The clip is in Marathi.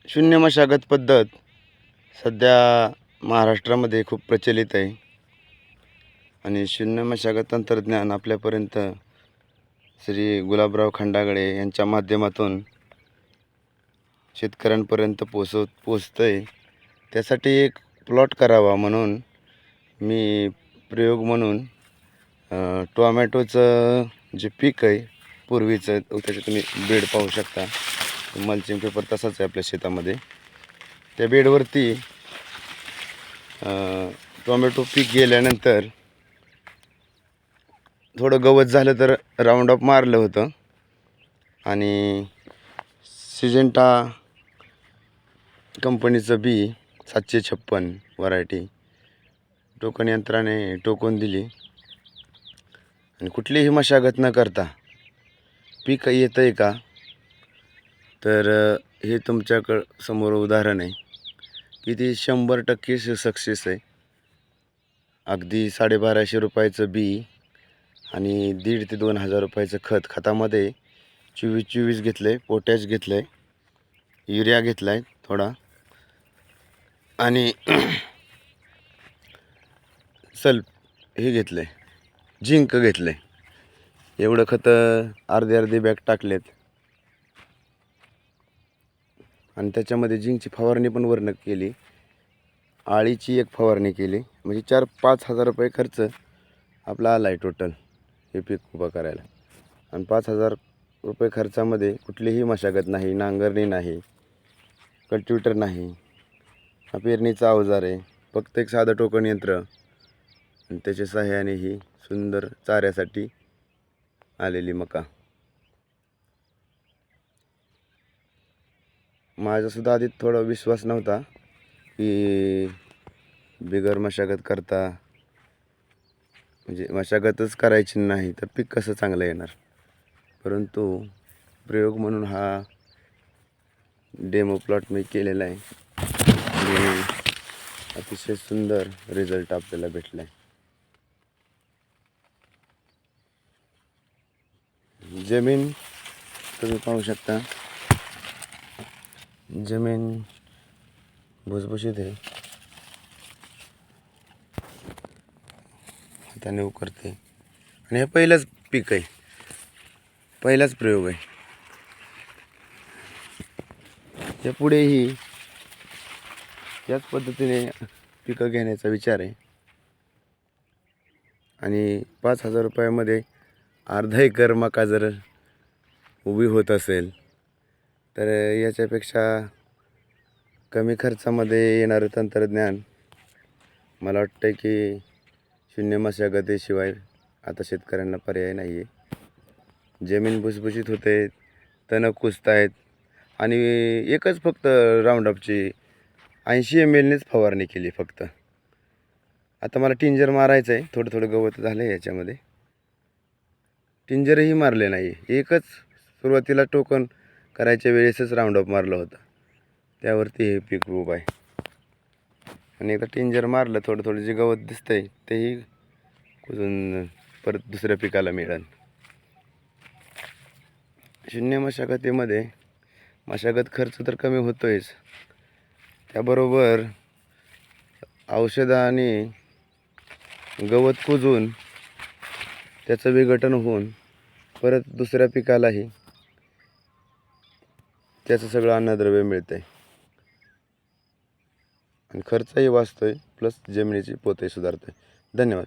शून्य मशागत पद्धत सध्या महाराष्ट्रामध्ये खूप प्रचलित आहे आणि शून्य मशागत तंत्रज्ञान आपल्यापर्यंत श्री गुलाबराव खंडागळे यांच्या माध्यमातून शेतकऱ्यांपर्यंत पोचतं आहे. त्यासाठी एक प्लॉट करावा म्हणून मी प्रयोग म्हणून टोमॅटोचं जे पीक आहे पूर्वीचं त्याचे तुम्ही बेड पाहू शकता. मल्चिंग पेपर तसाच आहे आपल्या शेतामध्ये. त्या बेडवरती टोमॅटो पीक गेल्यानंतर थोडं गवत झालं तर राऊंड अप मारलं होतं आणि सिजेंटा कंपनीचं बी 756 व्हरायटी टोकन यंत्राने टोकून दिली आणि कुठलीही मशागत न करता पीक येतं आहे का, तर हे तुमच्याकडं समोर उदाहरण आहे की ती 100% सक्सेस आहे. अगदी 1250 रुपयाचं बी आणि 1,500 ते 2,000 रुपयाचं खतामध्ये 24-24 घेतलं आहे, पोटॅश घेतलं आहे, युरिया घेतला आहे थोडा आणि हे घेतलं आहे, झिंक घेतलं आहे. एवढं खतं अर्धी बॅग टाकलेत आणि त्याच्यामध्ये झिंकची फवारणी पण वरनं केली, आळीची एक फवारणी केली. म्हणजे 4-5 हजार रुपये खर्च आपला आला आहे टोटल हे पीक उभं करायला. आणि 5,000 रुपये खर्चामध्ये कुठलीही मशागत नाही, नांगरणी नाही, कल्टिवेटर नाही, हा पेरणीचा अवजार आहे, फक्त एक साधं टोकन यंत्र आणि त्याच्या सहाय्याने ही सुंदर चाऱ्यासाठी आलेली मका. माझासुद्धा आधी थोडा विश्वास नव्हता की बिगर मशागत करता म्हणजे मशागतच करायची नाही तर पीक कसं चांगलं येणार. परंतु प्रयोग म्हणून हा डेमो प्लॉट मी केलेला आहे आणि अतिशय सुंदर रिझल्ट आपल्याला भेटला आहे. जमीन तुम्ही पाहू शकता, जमीन भुसभुशीत आहे, हाताने उकरते आणि हे पहिलंच पीक आहे, पहिलाच प्रयोग आहे. यापुढेही याच पद्धतीने पिकं घेण्याचा विचार आहे आणि 5,000 रुपयामध्ये अर्धा एकर मका जर उभी होत असेल तर याच्यापेक्षा कमी खर्चामध्ये येणारं तंत्रज्ञान मला वाटतं की शून्य मशागतीशिवाय आता शेतकऱ्यांना पर्याय नाही आहे. जमीन भुसभुशीत होते, तण कुजत आहेत आणि एकच फक्त राऊंडअपची 80 ml फवारणी केली फक्त. आता मला टिंजर मारायचं आहे, थोडं गवत झालं आहे याच्यामध्ये, टिंजरही मारले नाही. एकच सुरुवातीला टोकन करायच्या वेळेसच राऊंडअप मारलं होतं, त्यावरती हे पीक उभं आहे. आणि एकदा टिंजर मारलं थोडं जे गवत दिसतंय तेही कुजून परत दुसऱ्या पिकाला मिळेल. शून्य मशागतीमध्ये मशागत खर्च तर कमी होतोयच, त्याबरोबर औषधं आणि गवत कुजून त्याचं विघटन होऊन परत दुसऱ्या पिकालाही त्याचं सगळं अन्नद्रव्य मिळतंय आणि खर्चही वाचतोय, प्लस जमिनीची पोतही सुधारतोय. धन्यवाद.